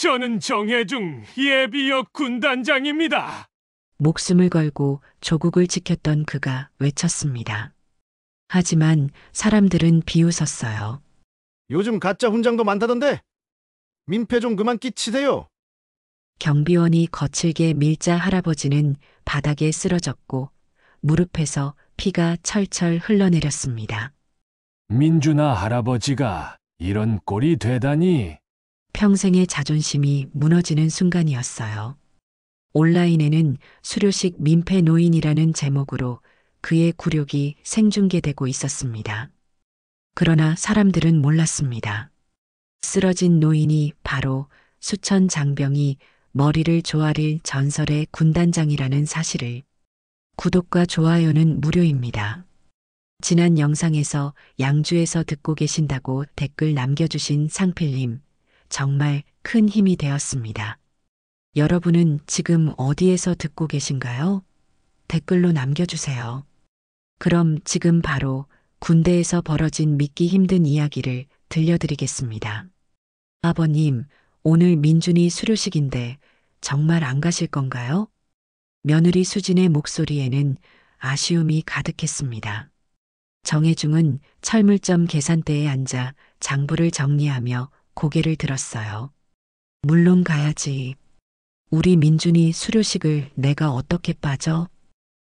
저는 정혜중 예비역 군단장입니다. 목숨을 걸고 조국을 지켰던 그가 외쳤습니다. 하지만 사람들은 비웃었어요. 요즘 가짜 훈장도 많다던데. 민폐 좀 그만 끼치세요. 경비원이 거칠게 밀자 할아버지는 바닥에 쓰러졌고 무릎에서 피가 철철 흘러내렸습니다. 민준아 할아버지가 이런 꼴이 되다니. 평생의 자존심이 무너지는 순간이었어요. 온라인에는 수료식 민폐 노인이라는 제목으로 그의 굴욕이 생중계되고 있었습니다. 그러나 사람들은 몰랐습니다. 쓰러진 노인이 바로 수천 장병이 머리를 조아릴 전설의 군단장이라는 사실을. 구독과 좋아요는 무료입니다. 지난 영상에서 양주에서 듣고 계신다고 댓글 남겨주신 상필님, 정말 큰 힘이 되었습니다. 여러분은 지금 어디에서 듣고 계신가요? 댓글로 남겨주세요. 그럼 지금 바로 군대에서 벌어진 믿기 힘든 이야기를 들려드리겠습니다. 아버님, 오늘 민준이 수료식인데 정말 안 가실 건가요? 며느리 수진의 목소리에는 아쉬움이 가득했습니다. 정혜중은 철물점 계산대에 앉아 장부를 정리하며 고개를 들었어요. 물론 가야지. 우리 민준이 수료식을 내가 어떻게 빠져?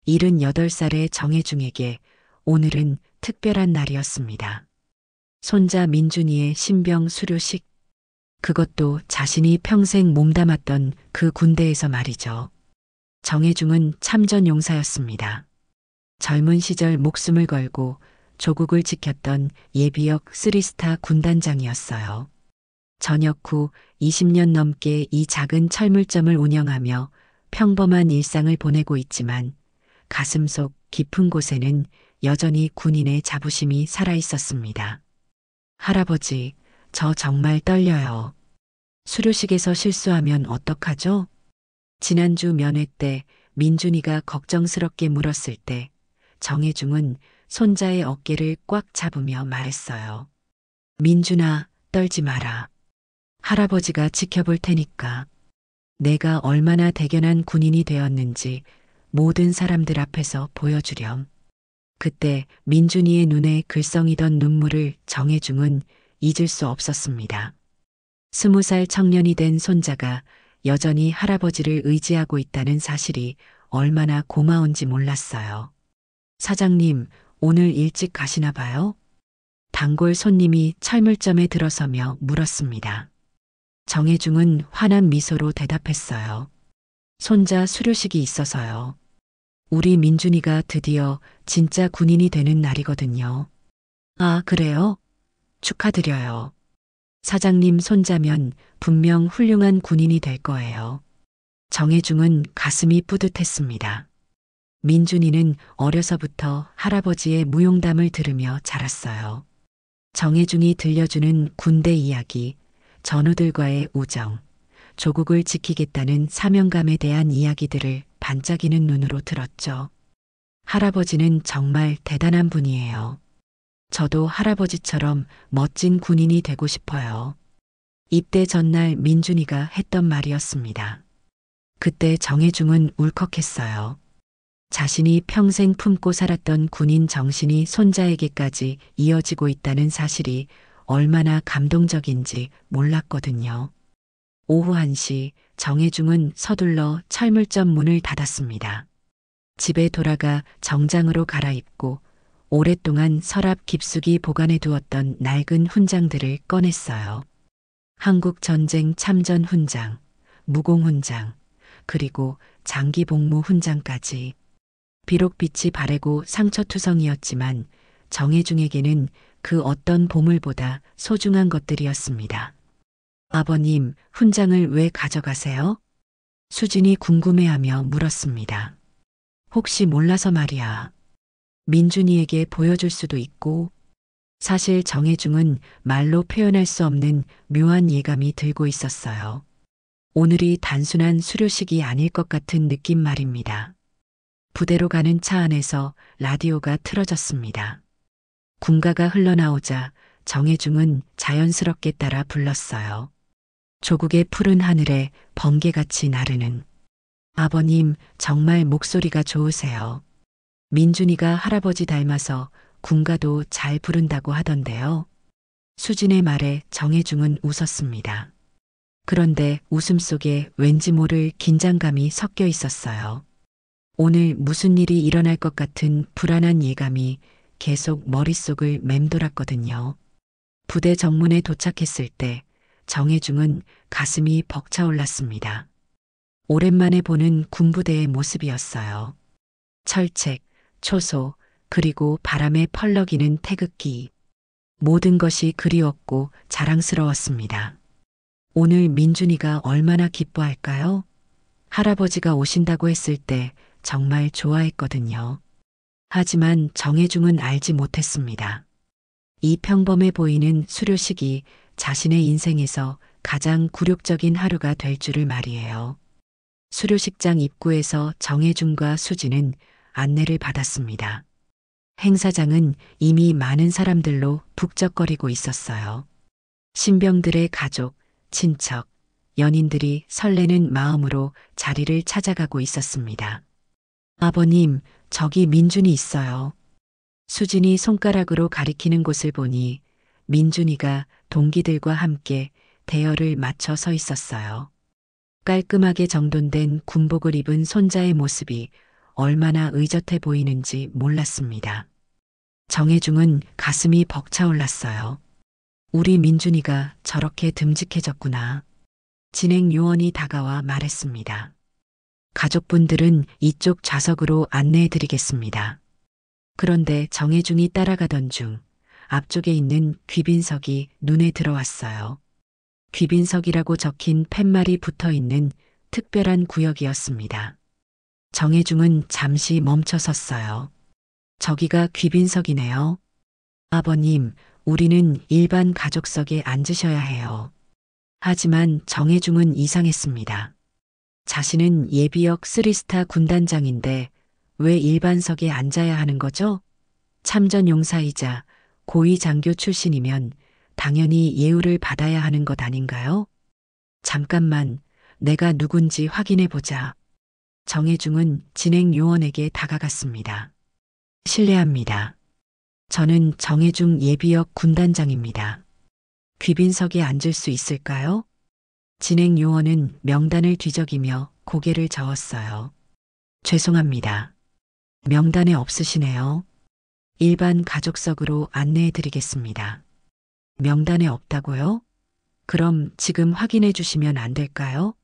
78살의 정혜중에게 오늘은 특별한 날이었습니다. 손자 민준이의 신병 수료식. 그것도 자신이 평생 몸담았던 그 군대에서 말이죠. 정혜중은 참전용사였습니다. 젊은 시절 목숨을 걸고 조국을 지켰던 예비역 3스타 군단장이었어요. 전역 후 20년 넘게 이 작은 철물점을 운영하며 평범한 일상을 보내고 있지만 가슴속 깊은 곳에는 여전히 군인의 자부심이 살아있었습니다. 할아버지, 저 정말 떨려요. 수료식에서 실수하면 어떡하죠? 지난주 면회 때 민준이가 걱정스럽게 물었을 때 정혜중은 손자의 어깨를 꽉 잡으며 말했어요. 민준아, 떨지 마라. 할아버지가 지켜볼 테니까. 내가 얼마나 대견한 군인이 되었는지 모든 사람들 앞에서 보여주렴. 그때 민준이의 눈에 글썽이던 눈물을 정혜중은 잊을 수 없었습니다. 20살 청년이 된 손자가 여전히 할아버지를 의지하고 있다는 사실이 얼마나 고마운지 몰랐어요. 사장님, 오늘 일찍 가시나 봐요? 단골 손님이 철물점에 들어서며 물었습니다. 정혜중은 환한 미소로 대답했어요. 손자 수료식이 있어서요. 우리 민준이가 드디어 진짜 군인이 되는 날이거든요. 아, 그래요? 축하드려요. 사장님 손자면 분명 훌륭한 군인이 될 거예요. 정혜중은 가슴이 뿌듯했습니다. 민준이는 어려서부터 할아버지의 무용담을 들으며 자랐어요. 정혜중이 들려주는 군대 이야기, 전우들과의 우정, 조국을 지키겠다는 사명감에 대한 이야기들을 반짝이는 눈으로 들었죠. 할아버지는 정말 대단한 분이에요. 저도 할아버지처럼 멋진 군인이 되고 싶어요. 입대 전날 민준이가 했던 말이었습니다. 그때 정혜중은 울컥했어요. 자신이 평생 품고 살았던 군인 정신이 손자에게까지 이어지고 있다는 사실이 얼마나 감동적인지 몰랐거든요. 오후 1시 정혜중은 서둘러 철물점 문을 닫았습니다. 집에 돌아가 정장으로 갈아입고 오랫동안 서랍 깊숙이 보관해 두었던 낡은 훈장들을 꺼냈어요. 한국전쟁 참전 훈장, 무공 훈장, 그리고 장기 복무 훈장까지. 비록 빛이 바래고 상처투성이었지만 정혜중에게는 그 어떤 보물보다 소중한 것들이었습니다. 아버님, 훈장을 왜 가져가세요? 수진이 궁금해하며 물었습니다. 혹시 몰라서 말이야. 민준이에게 보여줄 수도 있고. 사실 정혜중은 말로 표현할 수 없는 묘한 예감이 들고 있었어요. 오늘이 단순한 수료식이 아닐 것 같은 느낌 말입니다. 부대로 가는 차 안에서 라디오가 틀어졌습니다. 군가가 흘러나오자 정혜중은 자연스럽게 따라 불렀어요. 조국의 푸른 하늘에 번개같이 나르는 아버님 정말 목소리가 좋으세요. 민준이가 할아버지 닮아서 군가도 잘 부른다고 하던데요. 수진의 말에 정혜중은 웃었습니다. 그런데 웃음 속에 왠지 모를 긴장감이 섞여 있었어요. 오늘 무슨 일이 일어날 것 같은 불안한 예감이 계속 머릿속을 맴돌았거든요. 부대 정문에 도착했을 때 정혜중은 가슴이 벅차올랐습니다. 오랜만에 보는 군부대의 모습이었어요. 철책, 초소, 그리고 바람에 펄럭이는 태극기. 모든 것이 그리웠고 자랑스러웠습니다. 오늘 민준이가 얼마나 기뻐할까요? 할아버지가 오신다고 했을 때 정말 좋아했거든요. 하지만 정혜중은 알지 못했습니다. 이 평범해 보이는 수료식이 자신의 인생에서 가장 굴욕적인 하루가 될 줄을 말이에요. 수료식장 입구에서 정혜중과 수진은 안내를 받았습니다. 행사장은 이미 많은 사람들로 북적거리고 있었어요. 신병들의 가족, 친척, 연인들이 설레는 마음으로 자리를 찾아가고 있었습니다. 아버님, 저기 민준이 있어요. 수진이 손가락으로 가리키는 곳을 보니 민준이가 동기들과 함께 대열을 맞춰 서 있었어요. 깔끔하게 정돈된 군복을 입은 손자의 모습이 얼마나 의젓해 보이는지 몰랐습니다. 정혜중은 가슴이 벅차올랐어요. 우리 민준이가 저렇게 듬직해졌구나. 진행 요원이 다가와 말했습니다. 가족분들은 이쪽 좌석으로 안내해 드리겠습니다. 그런데 정혜중이 따라가던 중 앞쪽에 있는 귀빈석이 눈에 들어왔어요. 귀빈석이라고 적힌 팻말이 붙어 있는 특별한 구역이었습니다. 정혜중은 잠시 멈춰 섰어요. 저기가 귀빈석이네요. 아버님, 우리는 일반 가족석에 앉으셔야 해요. 하지만 정혜중은 이상했습니다. 자신은 예비역 3스타 군단장인데 왜 일반석에 앉아야 하는 거죠? 참전용사이자 고위 장교 출신이면 당연히 예우를 받아야 하는 것 아닌가요? 잠깐만, 내가 누군지 확인해 보자. 정혜중은 진행 요원에게 다가갔습니다. 실례합니다. 저는 정혜중 예비역 군단장입니다. 귀빈석에 앉을 수 있을까요? 진행 요원은 명단을 뒤적이며 고개를 저었어요. 죄송합니다. 명단에 없으시네요. 일반 가족석으로 안내해 드리겠습니다. 명단에 없다고요? 그럼 지금 확인해 주시면 안 될까요?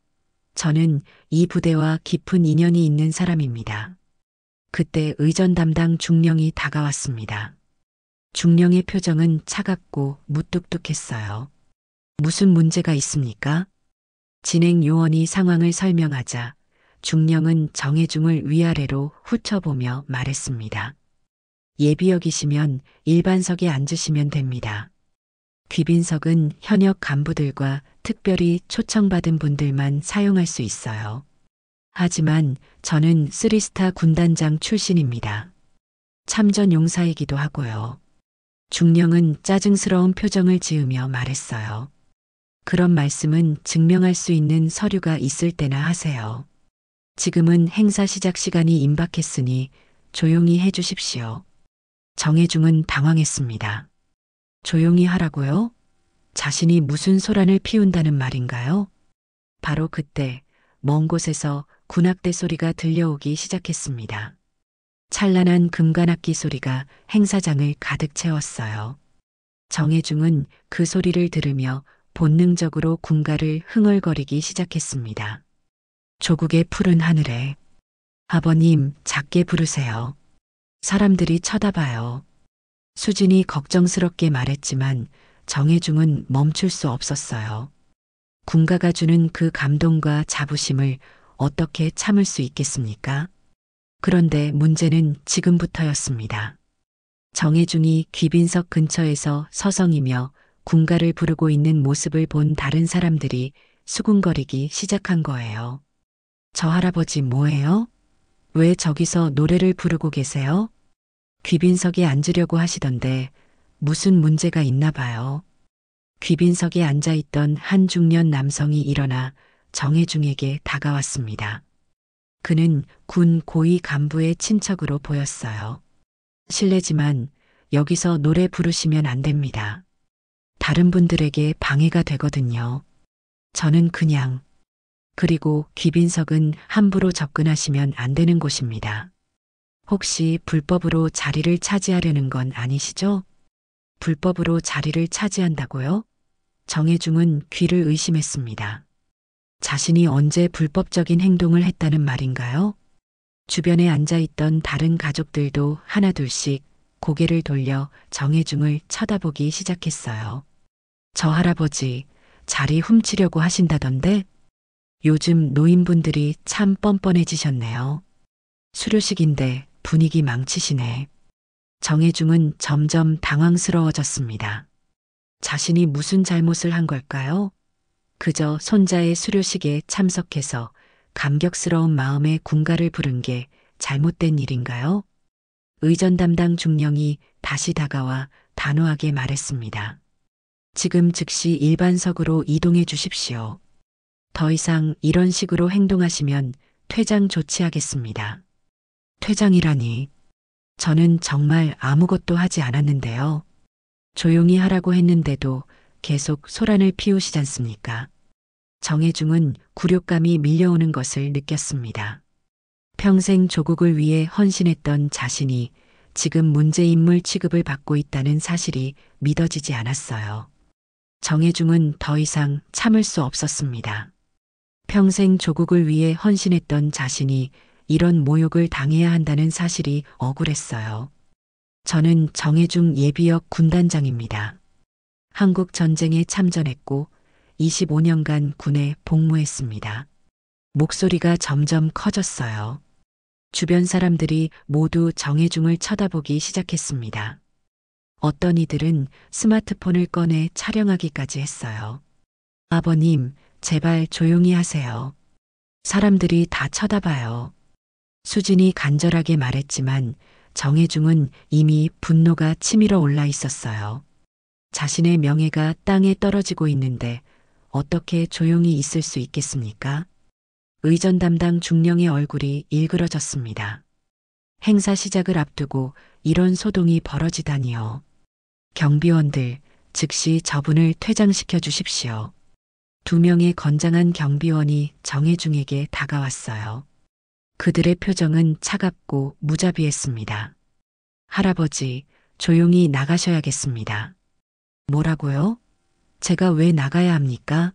저는 이 부대와 깊은 인연이 있는 사람입니다. 그때 의전 담당 중령이 다가왔습니다. 중령의 표정은 차갑고 무뚝뚝했어요. 무슨 문제가 있습니까? 진행 요원이 상황을 설명하자 중령은 정혜중을 위아래로 훑어보며 말했습니다. 예비역이시면 일반석에 앉으시면 됩니다. 귀빈석은 현역 간부들과 특별히 초청받은 분들만 사용할 수 있어요. 하지만 저는 3스타 군단장 출신입니다. 참전 용사이기도 하고요. 중령은 짜증스러운 표정을 지으며 말했어요. 그런 말씀은 증명할 수 있는 서류가 있을 때나 하세요. 지금은 행사 시작 시간이 임박했으니 조용히 해 주십시오. 정혜중은 당황했습니다. 조용히 하라고요? 자신이 무슨 소란을 피운다는 말인가요? 바로 그때 먼 곳에서 군악대 소리가 들려오기 시작했습니다. 찬란한 금관악기 소리가 행사장을 가득 채웠어요. 정혜중은 그 소리를 들으며 본능적으로 군가를 흥얼거리기 시작했습니다. 조국의 푸른 하늘에 아버님 작게 부르세요. 사람들이 쳐다봐요. 수진이 걱정스럽게 말했지만 정혜중은 멈출 수 없었어요. 군가가 주는 그 감동과 자부심을 어떻게 참을 수 있겠습니까? 그런데 문제는 지금부터였습니다. 정혜중이 귀빈석 근처에서 서성이며 군가를 부르고 있는 모습을 본 다른 사람들이 수군거리기 시작한 거예요. 저 할아버지 뭐예요? 왜 저기서 노래를 부르고 계세요? 귀빈석에 앉으려고 하시던데 무슨 문제가 있나 봐요. 귀빈석에 앉아있던 한 중년 남성이 일어나 정혜중에게 다가왔습니다. 그는 군 고위 간부의 친척으로 보였어요. 실례지만 여기서 노래 부르시면 안 됩니다. 다른 분들에게 방해가 되거든요. 저는 그냥. 그리고 귀빈석은 함부로 접근하시면 안 되는 곳입니다. 혹시 불법으로 자리를 차지하려는 건 아니시죠? 불법으로 자리를 차지한다고요? 정혜중은 귀를 의심했습니다. 자신이 언제 불법적인 행동을 했다는 말인가요? 주변에 앉아있던 다른 가족들도 하나둘씩 고개를 돌려 정혜중을 쳐다보기 시작했어요. 저 할아버지 자리 훔치려고 하신다던데? 요즘 노인분들이 참 뻔뻔해지셨네요. 수료식인데 분위기 망치시네. 정혜중은 점점 당황스러워졌습니다. 자신이 무슨 잘못을 한 걸까요? 그저 손자의 수료식에 참석해서 감격스러운 마음에 군가를 부른 게 잘못된 일인가요? 의전 담당 중령이 다시 다가와 단호하게 말했습니다. 지금 즉시 일반석으로 이동해 주십시오. 더 이상 이런 식으로 행동하시면 퇴장 조치하겠습니다. 퇴장이라니. 저는 정말 아무것도 하지 않았는데요. 조용히 하라고 했는데도 계속 소란을 피우시지 않습니까? 정혜중은 굴욕감이 밀려오는 것을 느꼈습니다. 평생 조국을 위해 헌신했던 자신이 지금 문제인물 취급을 받고 있다는 사실이 믿어지지 않았어요. 정혜중은 더 이상 참을 수 없었습니다. 평생 조국을 위해 헌신했던 자신이 이런 모욕을 당해야 한다는 사실이 억울했어요. 저는 정혜중 예비역 군단장입니다. 한국 전쟁에 참전했고 25년간 군에 복무했습니다. 목소리가 점점 커졌어요. 주변 사람들이 모두 정혜중을 쳐다보기 시작했습니다. 어떤 이들은 스마트폰을 꺼내 촬영하기까지 했어요. 아버님, 제발 조용히 하세요. 사람들이 다 쳐다봐요. 수진이 간절하게 말했지만 정혜중은 이미 분노가 치밀어 올라 있었어요. 자신의 명예가 땅에 떨어지고 있는데 어떻게 조용히 있을 수 있겠습니까? 의전 담당 중령의 얼굴이 일그러졌습니다. 행사 시작을 앞두고 이런 소동이 벌어지다니요. 경비원들, 즉시 저분을 퇴장시켜 주십시오. 2명의 건장한 경비원이 정혜중에게 다가왔어요. 그들의 표정은 차갑고 무자비했습니다. 할아버지, 조용히 나가셔야겠습니다. 뭐라고요? 제가 왜 나가야 합니까?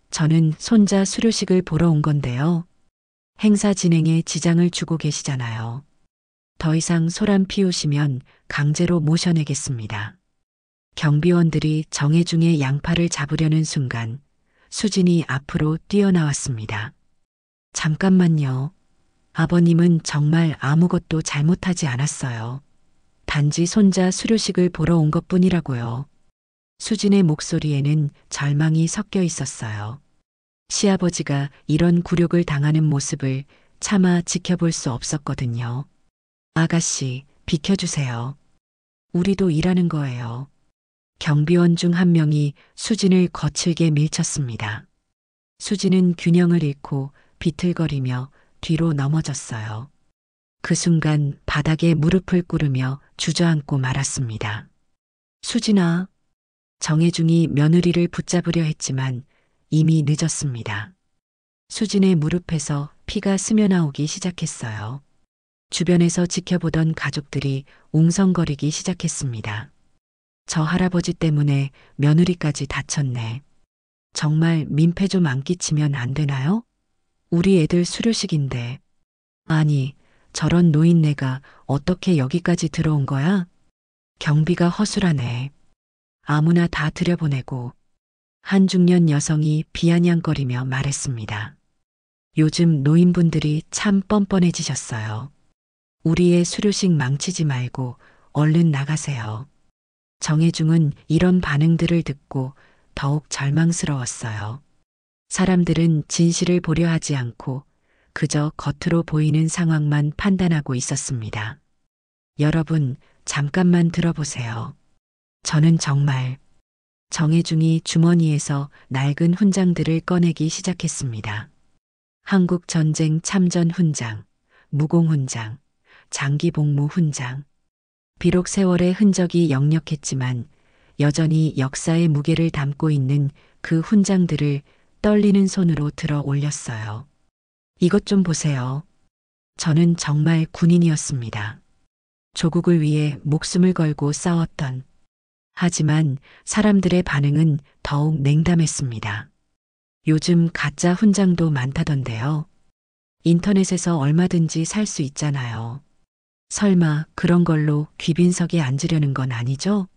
저는 손자 수료식을 보러 온 건데요. 행사 진행에 지장을 주고 계시잖아요. 더 이상 소란 피우시면 강제로 모셔내겠습니다. 경비원들이 정혜중의 양팔을 잡으려는 순간 수진이 앞으로 뛰어나왔습니다. 잠깐만요. 아버님은 정말 아무것도 잘못하지 않았어요. 단지 손자 수료식을 보러 온 것뿐이라고요. 수진의 목소리에는 절망이 섞여 있었어요. 시아버지가 이런 굴욕을 당하는 모습을 차마 지켜볼 수 없었거든요. 아가씨, 비켜주세요. 우리도 일하는 거예요. 경비원 중 한 명이 수진을 거칠게 밀쳤습니다. 수진은 균형을 잃고 비틀거리며 뒤로 넘어졌어요. 그 순간 바닥에 무릎을 꿇으며 주저앉고 말았습니다. 수진아. 정혜중이 며느리를 붙잡으려 했지만 이미 늦었습니다. 수진의 무릎에서 피가 스며나오기 시작했어요. 주변에서 지켜보던 가족들이 웅성거리기 시작했습니다. 저 할아버지 때문에 며느리까지 다쳤네. 정말 민폐 좀 안 끼치면 안 되나요? 우리 애들 수료식인데. 아니, 저런 노인네가 어떻게 여기까지 들어온 거야? 경비가 허술하네. 아무나 다 들여보내고. 한 중년 여성이 비아냥거리며 말했습니다. 요즘 노인분들이 참 뻔뻔해지셨어요. 우리의 수료식 망치지 말고 얼른 나가세요. 정혜중은 이런 반응들을 듣고 더욱 절망스러웠어요. 사람들은 진실을 보려 하지 않고 그저 겉으로 보이는 상황만 판단하고 있었습니다. 여러분, 잠깐만 들어보세요. 저는 정말 정혜중이 주머니에서 낡은 훈장들을 꺼내기 시작했습니다. 한국전쟁 참전 훈장, 무공 훈장, 장기 복무 훈장. 비록 세월의 흔적이 역력했지만 여전히 역사의 무게를 담고 있는 그 훈장들을 떨리는 손으로 들어 올렸어요. 이것 좀 보세요. 저는 정말 군인이었습니다. 조국을 위해 목숨을 걸고 싸웠던. 하지만 사람들의 반응은 더욱 냉담했습니다. 요즘 가짜 훈장도 많다던데요. 인터넷에서 얼마든지 살 수 있잖아요. 설마 그런 걸로 귀빈석에 앉으려는 건 아니죠?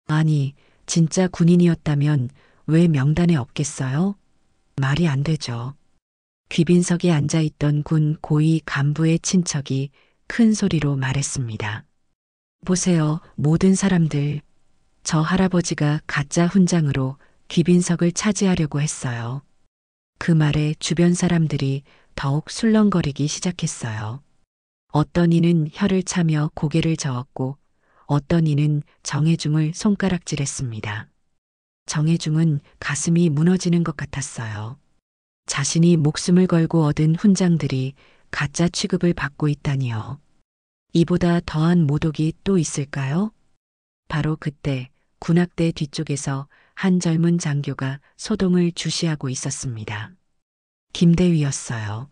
아니, 진짜 군인이었다면 왜 명단에 없겠어요? 말이 안 되죠. 귀빈석에 앉아있던 군 고위 간부의 친척이 큰 소리로 말했습니다. 보세요, 모든 사람들. 저 할아버지가 가짜 훈장으로 귀빈석을 차지하려고 했어요. 그 말에 주변 사람들이 더욱 술렁거리기 시작했어요. 어떤 이는 혀를 차며 고개를 저었고 어떤 이는 정혜중을 손가락질했습니다. 정혜중은 가슴이 무너지는 것 같았어요. 자신이 목숨을 걸고 얻은 훈장들이 가짜 취급을 받고 있다니요. 이보다 더한 모독이 또 있을까요? 바로 그때 군악대 뒤쪽에서 한 젊은 장교가 소동을 주시하고 있었습니다. 김대위였어요.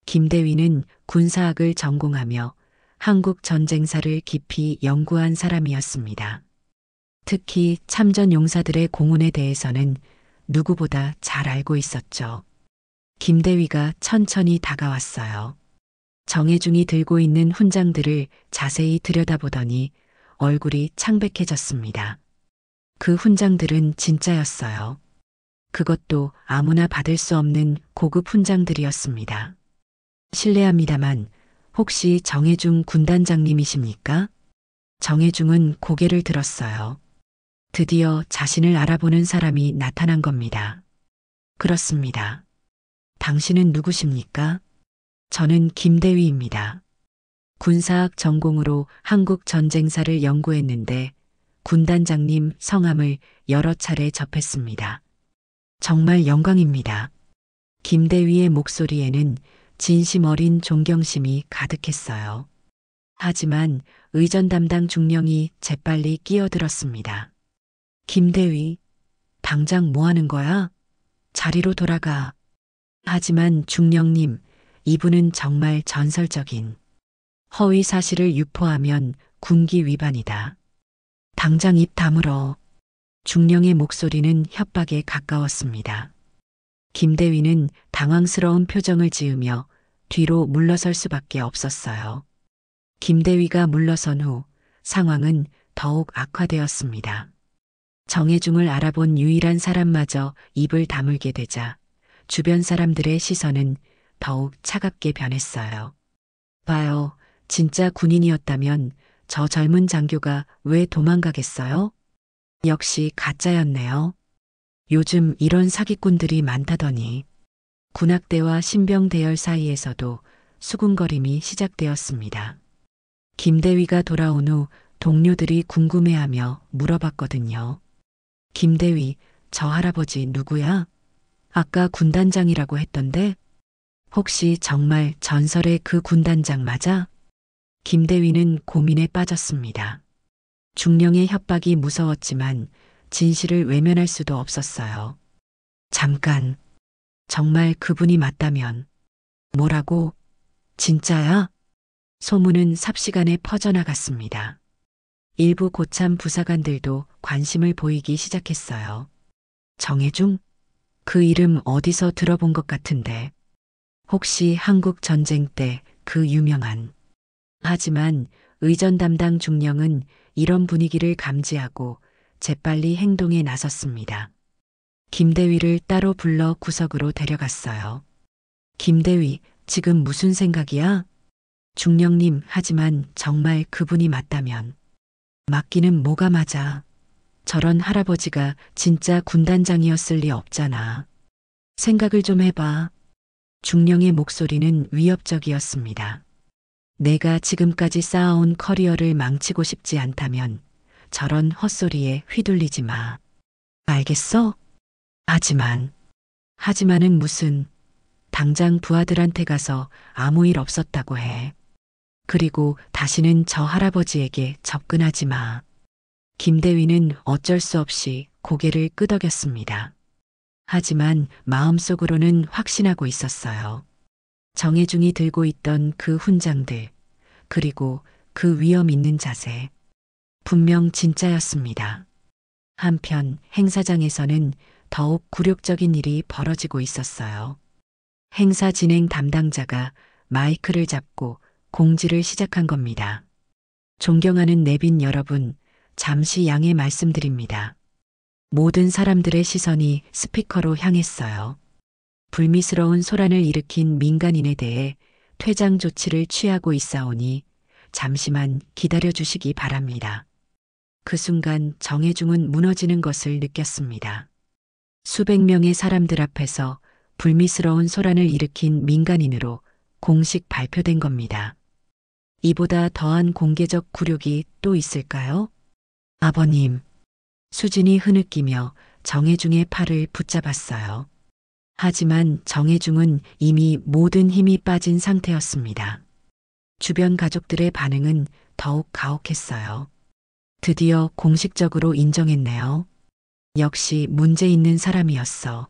김대위는 군사학을 전공하며 한국 전쟁사를 깊이 연구한 사람이었습니다. 특히 참전 용사들의 공훈에 대해서는 누구보다 잘 알고 있었죠. 김대위가 천천히 다가왔어요. 정혜중이 들고 있는 훈장들을 자세히 들여다보더니 얼굴이 창백해졌습니다. 그 훈장들은 진짜였어요. 그것도 아무나 받을 수 없는 고급 훈장들이었습니다. 실례합니다만 혹시 정혜중 군단장님이십니까? 정혜중은 고개를 들었어요. 드디어 자신을 알아보는 사람이 나타난 겁니다. 그렇습니다. 당신은 누구십니까? 저는 김대위입니다. 군사학 전공으로 한국 전쟁사를 연구했는데 군단장님 성함을 여러 차례 접했습니다. 정말 영광입니다. 김대위의 목소리에는 진심 어린 존경심이 가득했어요. 하지만 의전 담당 중령이 재빨리 끼어들었습니다. 김대위, 당장 뭐 하는 거야? 자리로 돌아가. 하지만 중령님, 이분은 정말 전설적인 허위 사실을 유포하면 군기 위반이다. 당장 입 다물어. 중령의 목소리는 협박에 가까웠습니다. 김대위는 당황스러운 표정을 지으며 뒤로 물러설 수밖에 없었어요. 김대위가 물러선 후 상황은 더욱 악화되었습니다. 정혜중을 알아본 유일한 사람마저 입을 다물게 되자 주변 사람들의 시선은 더욱 차갑게 변했어요. 봐요, 진짜 군인이었다면 저 젊은 장교가 왜 도망가겠어요? 역시 가짜였네요. 요즘 이런 사기꾼들이 많다더니. 군악대와 신병대열 사이에서도 수군거림이 시작되었습니다. 김대위가 돌아온 후 동료들이 궁금해하며 물어봤거든요. 김대위, 저 할아버지 누구야? 아까 군단장이라고 했던데? 혹시 정말 전설의 그 군단장 맞아? 김대위는 고민에 빠졌습니다. 중령의 협박이 무서웠지만 진실을 외면할 수도 없었어요. 잠깐, 정말 그분이 맞다면. 뭐라고? 진짜야? 소문은 삽시간에 퍼져나갔습니다. 일부 고참 부사관들도 관심을 보이기 시작했어요. 정혜중? 그 이름 어디서 들어본 것 같은데. 혹시 한국 전쟁 때 그 유명한. 하지만 의전 담당 중령은 이런 분위기를 감지하고 재빨리 행동에 나섰습니다. 김대위를 따로 불러 구석으로 데려갔어요. 김대위, 지금 무슨 생각이야? 중령님, 하지만 정말 그분이 맞다면. 맞기는 뭐가 맞아. 저런 할아버지가 진짜 군단장이었을 리 없잖아. 생각을 좀 해봐. 중령의 목소리는 위협적이었습니다. 내가 지금까지 쌓아온 커리어를 망치고 싶지 않다면 저런 헛소리에 휘둘리지 마. 알겠어? 하지만은 무슨, 당장 부하들한테 가서 아무 일 없었다고 해. 그리고 다시는 저 할아버지에게 접근하지 마. 김대위는 어쩔 수 없이 고개를 끄덕였습니다. 하지만 마음속으로는 확신하고 있었어요. 정혜중이 들고 있던 그 훈장들, 그리고 그 위험 있는 자세. 분명 진짜였습니다. 한편 행사장에서는 더욱 굴욕적인 일이 벌어지고 있었어요. 행사 진행 담당자가 마이크를 잡고 공지를 시작한 겁니다. 존경하는 내빈 여러분, 잠시 양해 말씀드립니다. 모든 사람들의 시선이 스피커로 향했어요. 불미스러운 소란을 일으킨 민간인에 대해 퇴장 조치를 취하고 있사오니 잠시만 기다려 주시기 바랍니다. 그 순간 정혜중은 무너지는 것을 느꼈습니다. 수백 명의 사람들 앞에서 불미스러운 소란을 일으킨 민간인으로 공식 발표된 겁니다. 이보다 더한 공개적 굴욕이 또 있을까요? 아버님. 수진이 흐느끼며 정혜중의 팔을 붙잡았어요. 하지만 정혜중은 이미 모든 힘이 빠진 상태였습니다. 주변 가족들의 반응은 더욱 가혹했어요. 드디어 공식적으로 인정했네요. 역시 문제 있는 사람이었어.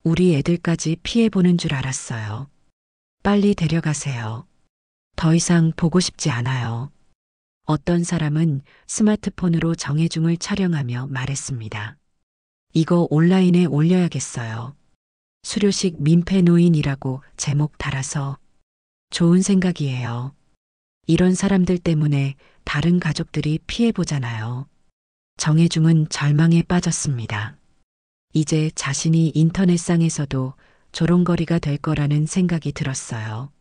우리 애들까지 피해보는 줄 알았어요. 빨리 데려가세요. 더 이상 보고 싶지 않아요. 어떤 사람은 스마트폰으로 정혜중을 촬영하며 말했습니다. 이거 온라인에 올려야겠어요. 수료식 민폐 노인이라고 제목 달아서. 좋은 생각이에요. 이런 사람들 때문에 다른 가족들이 피해보잖아요. 정혜중은 절망에 빠졌습니다. 이제 자신이 인터넷상에서도 조롱거리가 될 거라는 생각이 들었어요.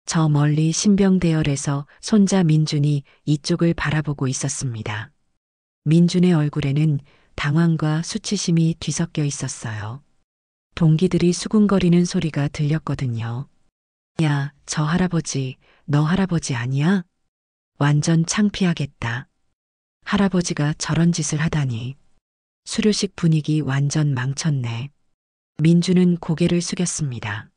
저 멀리 신병대열에서 손자 민준이 이쪽을 바라보고 있었습니다. 민준의 얼굴에는 당황과 수치심이 뒤섞여 있었어요. 동기들이 수군거리는 소리가 들렸거든요. 야, 저 할아버지, 너 할아버지 아니야? 완전 창피하겠다. 할아버지가 저런 짓을 하다니. 수료식 분위기 완전 망쳤네. 민준은 고개를 숙였습니다.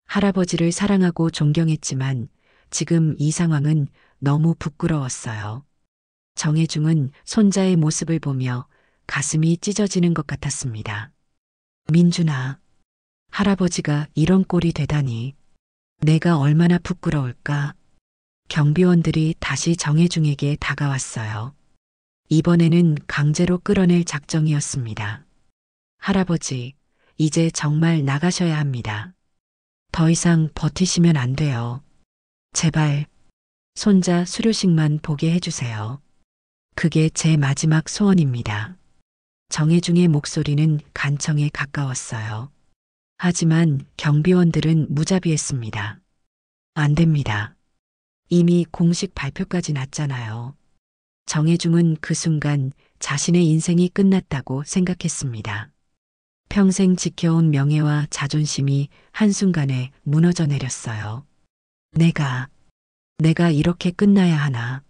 할아버지를 사랑하고 존경했지만 지금 이 상황은 너무 부끄러웠어요. 정혜중은 손자의 모습을 보며 가슴이 찢어지는 것 같았습니다. 민준아, 할아버지가 이런 꼴이 되다니. 내가 얼마나 부끄러울까. 경비원들이 다시 정혜중에게 다가왔어요. 이번에는 강제로 끌어낼 작정이었습니다. 할아버지, 이제 정말 나가셔야 합니다. 더 이상 버티시면 안 돼요. 제발, 손자 수료식만 보게 해주세요. 그게 제 마지막 소원입니다. 정혜중의 목소리는 간청에 가까웠어요. 하지만 경비원들은 무자비했습니다. 안 됩니다. 이미 공식 발표까지 났잖아요. 정혜중은 그 순간 자신의 인생이 끝났다고 생각했습니다. 평생 지켜온 명예와 자존심이 한순간에 무너져 내렸어요. 내가 이렇게 끝나야 하나.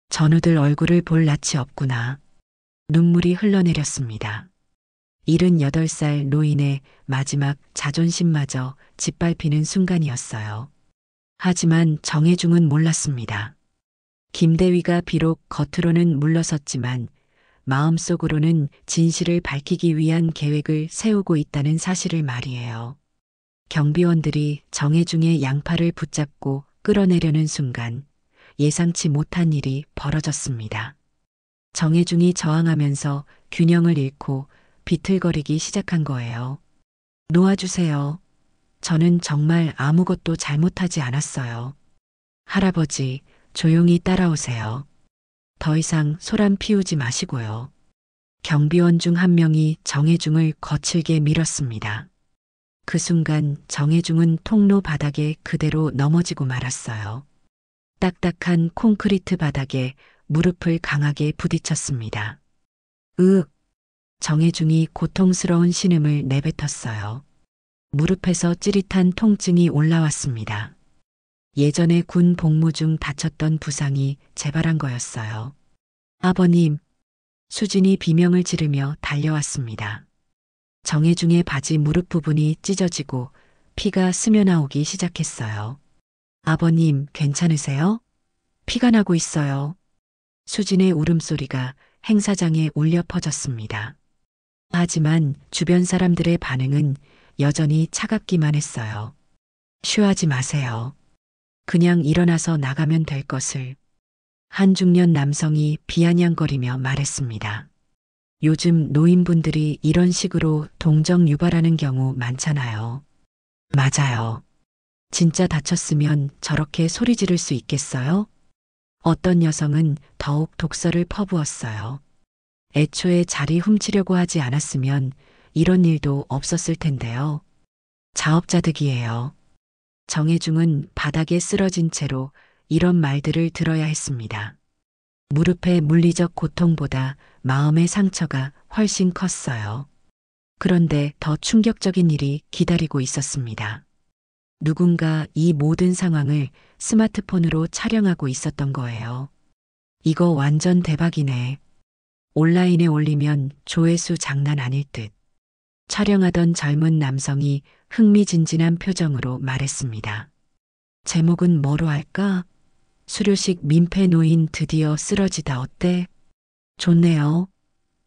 전우들 얼굴을 볼 낯이 없구나. 눈물이 흘러내렸습니다. 78살 노인의 마지막 자존심마저 짓밟히는 순간이었어요. 하지만 정혜중은 몰랐습니다. 김대위가 비록 겉으로는 물러섰지만 마음속으로는 진실을 밝히기 위한 계획을 세우고 있다는 사실을 말이에요. 경비원들이 정혜중의 양팔을 붙잡고 끌어내려는 순간 예상치 못한 일이 벌어졌습니다. 정혜중이 저항하면서 균형을 잃고 비틀거리기 시작한 거예요. 놓아주세요. 저는 정말 아무것도 잘못하지 않았어요. 할아버지, 조용히 따라오세요. 더 이상 소란 피우지 마시고요. 경비원 중 한 명이 정혜중을 거칠게 밀었습니다. 그 순간 정혜중은 통로 바닥에 그대로 넘어지고 말았어요. 딱딱한 콘크리트 바닥에 무릎을 강하게 부딪혔습니다. 으윽! 정혜중이 고통스러운 신음을 내뱉었어요. 무릎에서 찌릿한 통증이 올라왔습니다. 예전에 군 복무 중 다쳤던 부상이 재발한 거였어요. 아버님, 수진이 비명을 지르며 달려왔습니다. 정혜중의 바지 무릎 부분이 찢어지고 피가 스며나오기 시작했어요. 아버님, 괜찮으세요? 피가 나고 있어요. 수진의 울음소리가 행사장에 울려 퍼졌습니다. 하지만 주변 사람들의 반응은 여전히 차갑기만 했어요. 쉬하지 마세요. 그냥 일어나서 나가면 될 것을. 한 중년 남성이 비아냥거리며 말했습니다. 요즘 노인분들이 이런 식으로 동정 유발하는 경우 많잖아요. 맞아요. 진짜 다쳤으면 저렇게 소리 지를 수 있겠어요? 어떤 여성은 더욱 독설을 퍼부었어요. 애초에 자리 훔치려고 하지 않았으면 이런 일도 없었을 텐데요. 자업자득이에요. 정혜중은 바닥에 쓰러진 채로 이런 말들을 들어야 했습니다. 무릎의 물리적 고통보다 마음의 상처가 훨씬 컸어요. 그런데 더 충격적인 일이 기다리고 있었습니다. 누군가 이 모든 상황을 스마트폰으로 촬영하고 있었던 거예요. 이거 완전 대박이네. 온라인에 올리면 조회수 장난 아닐 듯. 촬영하던 젊은 남성이 흥미진진한 표정으로 말했습니다. 제목은 뭐로 할까? 수료식 민폐 노인 드디어 쓰러지다 어때? 좋네요.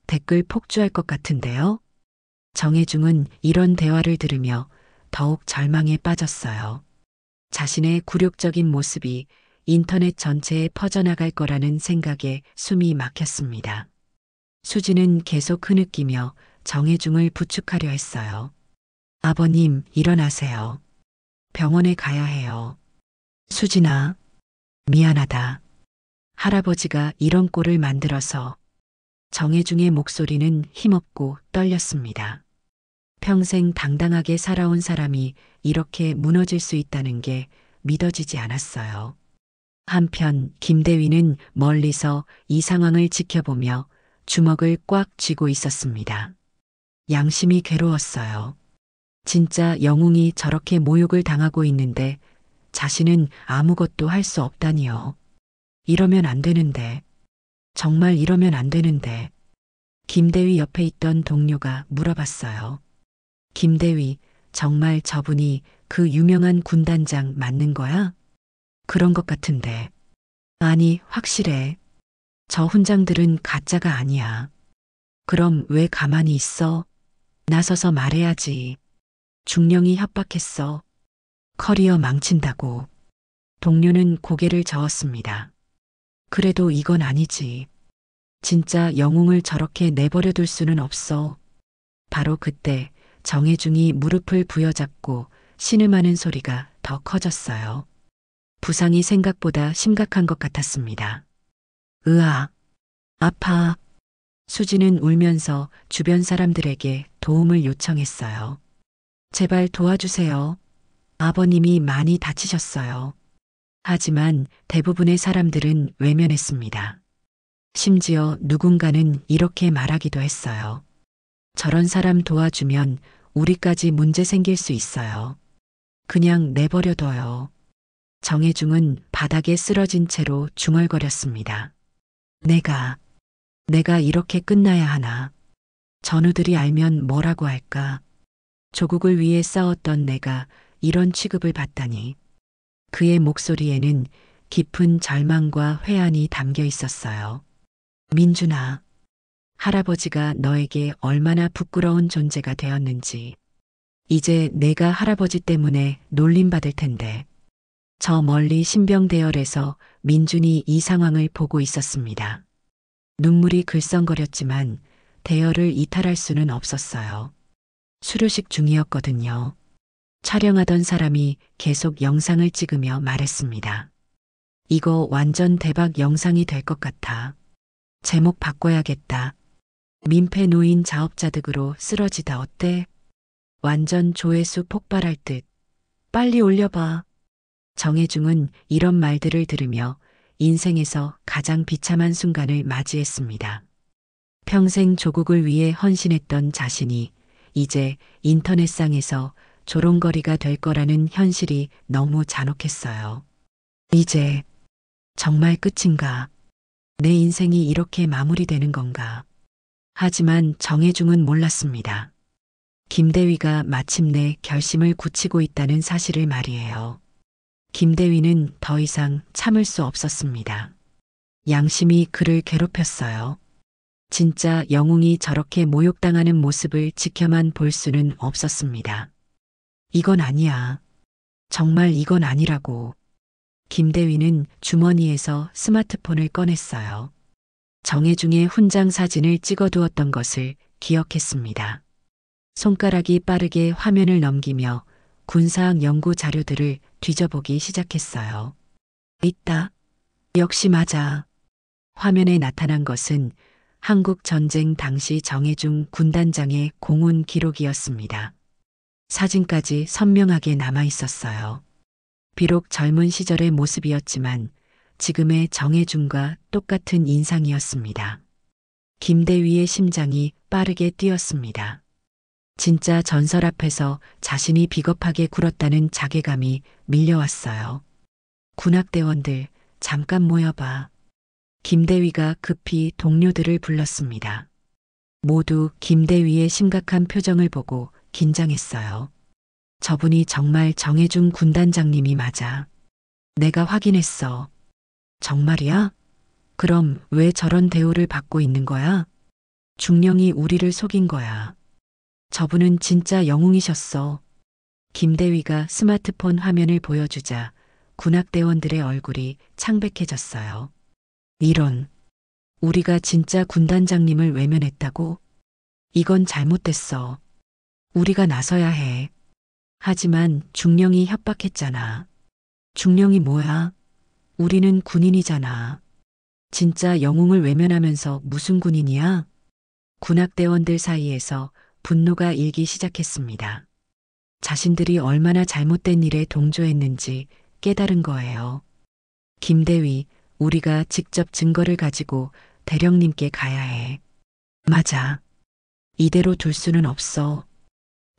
댓글 폭주할 것 같은데요? 정혜중은 이런 대화를 들으며 더욱 절망에 빠졌어요. 자신의 굴욕적인 모습이 인터넷 전체에 퍼져나갈 거라는 생각에 숨이 막혔습니다. 수진은 계속 흐느끼며 정혜중을 부축하려 했어요. 아버님, 일어나세요. 병원에 가야 해요. 수진아, 미안하다. 할아버지가 이런 꼴을 만들어서. 정혜중의 목소리는 힘없고 떨렸습니다. 평생 당당하게 살아온 사람이 이렇게 무너질 수 있다는 게 믿어지지 않았어요. 한편 김대위는 멀리서 이 상황을 지켜보며 주먹을 꽉 쥐고 있었습니다. 양심이 괴로웠어요. 진짜 영웅이 저렇게 모욕을 당하고 있는데 자신은 아무것도 할 수 없다니요. 이러면 안 되는데. 정말 이러면 안 되는데. 김대위 옆에 있던 동료가 물어봤어요. 김대위, 정말 저분이 그 유명한 군단장 맞는 거야? 그런 것 같은데. 아니, 확실해. 저 훈장들은 가짜가 아니야. 그럼 왜 가만히 있어? 나서서 말해야지. 중령이 협박했어. 커리어 망친다고. 동료는 고개를 저었습니다. 그래도 이건 아니지. 진짜 영웅을 저렇게 내버려 둘 수는 없어. 바로 그때 정혜중이 무릎을 부여잡고 신음하는 소리가 더 커졌어요. 부상이 생각보다 심각한 것 같았습니다. 으아, 아파. 수지는 울면서 주변 사람들에게 도움을 요청했어요. 제발 도와주세요. 아버님이 많이 다치셨어요. 하지만 대부분의 사람들은 외면했습니다. 심지어 누군가는 이렇게 말하기도 했어요. 저런 사람 도와주면 우리까지 문제 생길 수 있어요. 그냥 내버려둬요. 정혜중은 바닥에 쓰러진 채로 중얼거렸습니다. 내가 이렇게 끝나야 하나. 전우들이 알면 뭐라고 할까. 조국을 위해 싸웠던 내가 이런 취급을 받다니. 그의 목소리에는 깊은 절망과 회한이 담겨 있었어요. 민준아, 할아버지가 너에게 얼마나 부끄러운 존재가 되었는지. 이제 내가 할아버지 때문에 놀림받을 텐데. 저 멀리 신병대열에서 민준이 이 상황을 보고 있었습니다. 눈물이 글썽거렸지만 대열을 이탈할 수는 없었어요. 수료식 중이었거든요. 촬영하던 사람이 계속 영상을 찍으며 말했습니다. 이거 완전 대박 영상이 될 것 같아. 제목 바꿔야겠다. 민폐 노인 자업자득으로 쓰러지다 어때? 완전 조회수 폭발할 듯. 빨리 올려봐. 정혜중은 이런 말들을 들으며 인생에서 가장 비참한 순간을 맞이했습니다. 평생 조국을 위해 헌신했던 자신이 이제 인터넷상에서 조롱거리가 될 거라는 현실이 너무 잔혹했어요. 이제 정말 끝인가? 내 인생이 이렇게 마무리되는 건가? 하지만 정혜중은 몰랐습니다. 김대위가 마침내 결심을 굳히고 있다는 사실을 말이에요. 김대위는 더 이상 참을 수 없었습니다. 양심이 그를 괴롭혔어요. 진짜 영웅이 저렇게 모욕당하는 모습을 지켜만 볼 수는 없었습니다. 이건 아니야. 정말 이건 아니라고. 김대위는 주머니에서 스마트폰을 꺼냈어요. 정혜중의 훈장 사진을 찍어두었던 것을 기억했습니다. 손가락이 빠르게 화면을 넘기며 군사학 연구 자료들을 뒤져보기 시작했어요. 있다. 역시 맞아. 화면에 나타난 것은 한국 전쟁 당시 정혜중 군단장의 공훈 기록이었습니다. 사진까지 선명하게 남아 있었어요. 비록 젊은 시절의 모습이었지만 지금의 정혜중과 똑같은 인상이었습니다. 김대위의 심장이 빠르게 뛰었습니다. 진짜 전설 앞에서 자신이 비겁하게 굴었다는 자괴감이 밀려왔어요. 군악대원들, 잠깐 모여봐. 김대위가 급히 동료들을 불렀습니다. 모두 김대위의 심각한 표정을 보고 긴장했어요. 저분이 정말 정혜중 군단장님이 맞아. 내가 확인했어. 정말이야? 그럼 왜 저런 대우를 받고 있는 거야? 중령이 우리를 속인 거야. 저분은 진짜 영웅이셨어. 김대위가 스마트폰 화면을 보여주자 군악대원들의 얼굴이 창백해졌어요. 이런, 우리가 진짜 군단장님을 외면했다고? 이건 잘못됐어. 우리가 나서야 해. 하지만 중령이 협박했잖아. 중령이 뭐야? 우리는 군인이잖아. 진짜 영웅을 외면하면서 무슨 군인이야? 군악대원들 사이에서 분노가 일기 시작했습니다. 자신들이 얼마나 잘못된 일에 동조했는지 깨달은 거예요. 김대위, 우리가 직접 증거를 가지고 대령님께 가야 해. 맞아. 이대로 둘 수는 없어.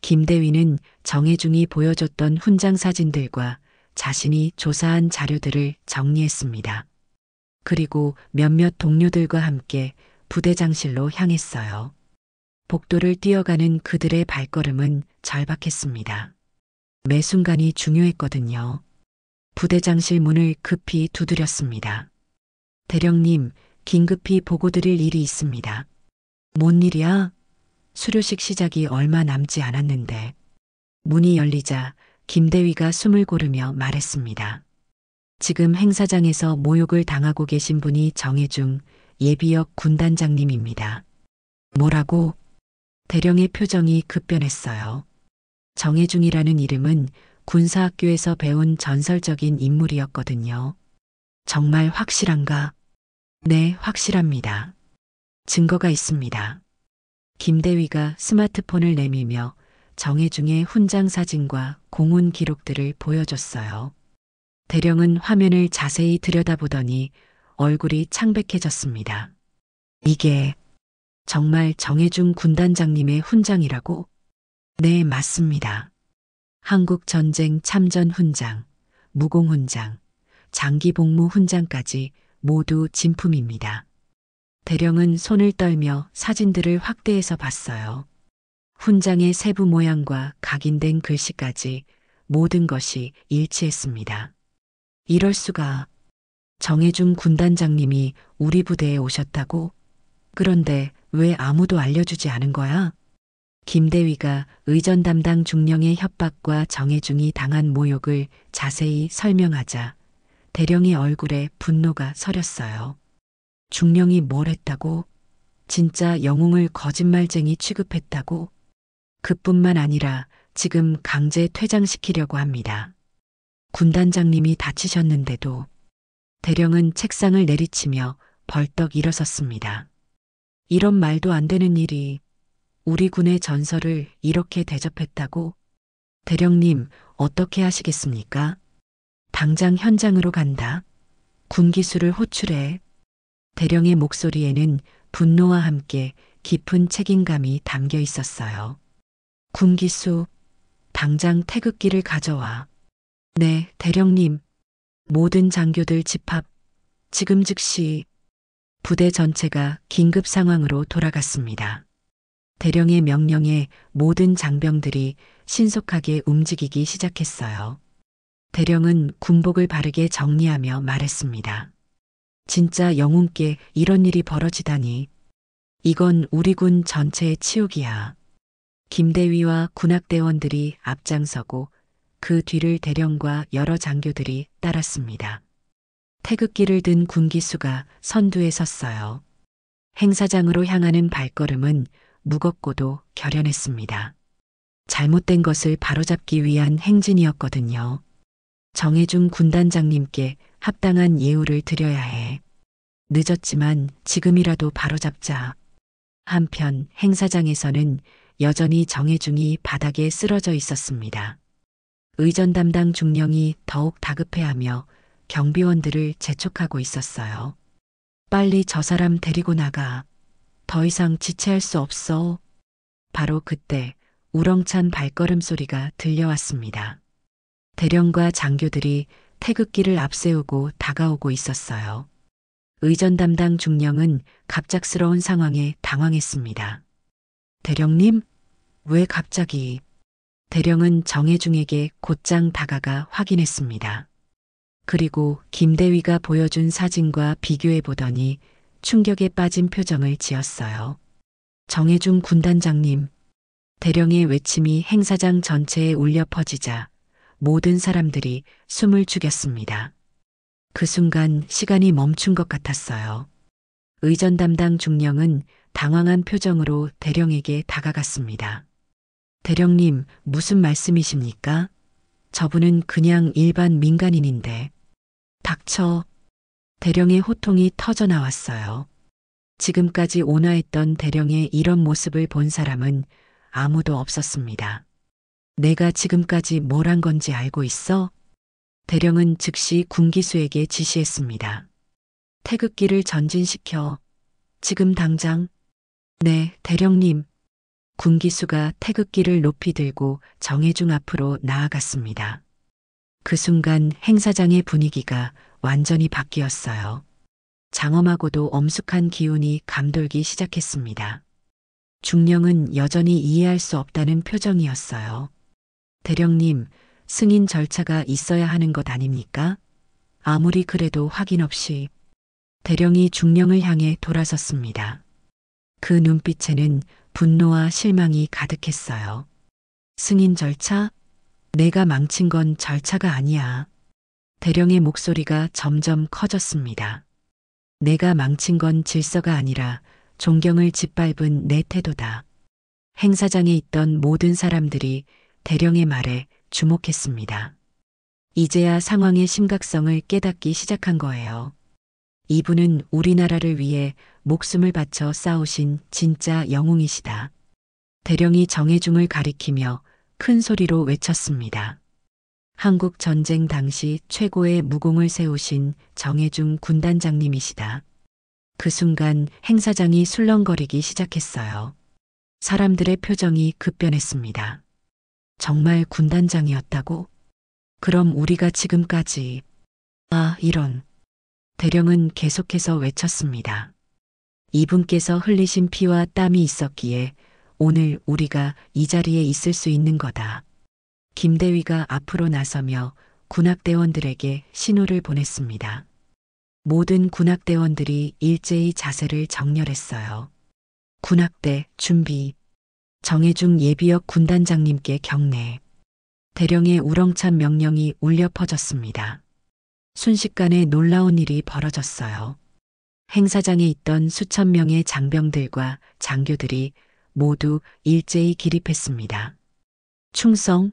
김대위는 정혜중이 보여줬던 훈장 사진들과 자신이 조사한 자료들을 정리했습니다. 그리고 몇몇 동료들과 함께 부대장실로 향했어요. 복도를 뛰어가는 그들의 발걸음은 절박했습니다. 매 순간이 중요했거든요. 부대장실 문을 급히 두드렸습니다. 대령님, 긴급히 보고드릴 일이 있습니다. 뭔 일이야? 수료식 시작이 얼마 남지 않았는데. 문이 열리자 김대위가 숨을 고르며 말했습니다. 지금 행사장에서 모욕을 당하고 계신 분이 정혜중 예비역 군단장님입니다. 뭐라고? 대령의 표정이 급변했어요. 정혜중이라는 이름은 군사학교에서 배운 전설적인 인물이었거든요. 정말 확실한가? 네, 확실합니다. 증거가 있습니다. 김대위가 스마트폰을 내밀며 정혜중의 훈장 사진과 공훈 기록들을 보여줬어요. 대령은 화면을 자세히 들여다보더니 얼굴이 창백해졌습니다. 이게 정말 정혜중 군단장님의 훈장이라고? 네, 맞습니다. 한국전쟁 참전 훈장, 무공 훈장, 장기 복무 훈장까지 모두 진품입니다. 대령은 손을 떨며 사진들을 확대해서 봤어요. 훈장의 세부 모양과 각인된 글씨까지 모든 것이 일치했습니다. 이럴 수가. 정혜중 군단장님이 우리 부대에 오셨다고? 그런데 왜 아무도 알려주지 않은 거야? 김대위가 의전 담당 중령의 협박과 정혜중이 당한 모욕을 자세히 설명하자 대령의 얼굴에 분노가 서렸어요. 중령이 뭘 했다고? 진짜 영웅을 거짓말쟁이 취급했다고? 그뿐만 아니라 지금 강제 퇴장시키려고 합니다. 군단장님이 다치셨는데도. 대령은 책상을 내리치며 벌떡 일어섰습니다. 이런 말도 안 되는 일이. 우리 군의 전설을 이렇게 대접했다고? 대령님, 어떻게 하시겠습니까? 당장 현장으로 간다. 군기수를 호출해. 대령의 목소리에는 분노와 함께 깊은 책임감이 담겨 있었어요. 군기수, 당장 태극기를 가져와. 네, 대령님. 모든 장교들 집합. 지금 즉시. 부대 전체가 긴급 상황으로 돌아갔습니다. 대령의 명령에 모든 장병들이 신속하게 움직이기 시작했어요. 대령은 군복을 바르게 정리하며 말했습니다. 진짜 영웅께 이런 일이 벌어지다니. 이건 우리 군 전체의 치욕이야. 김대위와 군악대원들이 앞장서고 그 뒤를 대령과 여러 장교들이 따랐습니다. 태극기를 든 군기수가 선두에 섰어요. 행사장으로 향하는 발걸음은 무겁고도 결연했습니다. 잘못된 것을 바로잡기 위한 행진이었거든요. 정해준 군단장님께 합당한 예우를 드려야 해. 늦었지만 지금이라도 바로잡자. 한편 행사장에서는 여전히 정해중이 바닥에 쓰러져 있었습니다. 의전 담당 중령이 더욱 다급해하며 경비원들을 재촉하고 있었어요. 빨리 저 사람 데리고 나가. 더 이상 지체할 수 없어. 바로 그때 우렁찬 발걸음 소리가 들려왔습니다. 대령과 장교들이 태극기를 앞세우고 다가오고 있었어요. 의전 담당 중령은 갑작스러운 상황에 당황했습니다. 대령님, 왜 갑자기? 대령은 정해중에게 곧장 다가가 확인했습니다. 그리고 김대위가 보여준 사진과 비교해 보더니 충격에 빠진 표정을 지었어요. 정해중 군단장님, 대령의 외침이 행사장 전체에 울려 퍼지자 모든 사람들이 숨을 죽였습니다. 그 순간 시간이 멈춘 것 같았어요. 의전 담당 중령은 당황한 표정으로 대령에게 다가갔습니다. 대령님, 무슨 말씀이십니까? 저분은 그냥 일반 민간인인데. 닥쳐. 대령의 호통이 터져 나왔어요. 지금까지 온화했던 대령의 이런 모습을 본 사람은 아무도 없었습니다. 내가 지금까지 뭘 한 건지 알고 있어? 대령은 즉시 군기수에게 지시했습니다. 태극기를 전진시켜. 지금 당장. 네, 대령님. 군기수가 태극기를 높이 들고 정해중 앞으로 나아갔습니다. 그 순간 행사장의 분위기가 완전히 바뀌었어요. 장엄하고도 엄숙한 기운이 감돌기 시작했습니다. 중령은 여전히 이해할 수 없다는 표정이었어요. 대령님, 승인 절차가 있어야 하는 것 아닙니까? 아무리 그래도 확인 없이. 대령이 중령을 향해 돌아섰습니다. 그 눈빛에는 분노와 실망이 가득했어요. 승인 절차? 내가 망친 건 절차가 아니야. 대령의 목소리가 점점 커졌습니다. 내가 망친 건 질서가 아니라 존경을 짓밟은 내 태도다. 행사장에 있던 모든 사람들이 대령의 말에 주목했습니다. 이제야 상황의 심각성을 깨닫기 시작한 거예요. 이분은 우리나라를 위해 목숨을 바쳐 싸우신 진짜 영웅이시다. 대령이 정해중을 가리키며 큰 소리로 외쳤습니다. 한국 전쟁 당시 최고의 무공을 세우신 정해중 군단장님이시다. 그 순간 행사장이 술렁거리기 시작했어요. 사람들의 표정이 급변했습니다. 정말 군단장이었다고? 그럼 우리가 지금까지... 이런... 대령은 계속해서 외쳤습니다. 이분께서 흘리신 피와 땀이 있었기에 오늘 우리가 이 자리에 있을 수 있는 거다. 김대위가 앞으로 나서며 군악대원들에게 신호를 보냈습니다. 모든 군악대원들이 일제히 자세를 정렬했어요. 군악대 준비. 정해중 예비역 군단장님께 경례. 대령의 우렁찬 명령이 울려 퍼졌습니다. 순식간에 놀라운 일이 벌어졌어요. 행사장에 있던 수천 명의 장병들과 장교들이 모두 일제히 기립했습니다. 충성!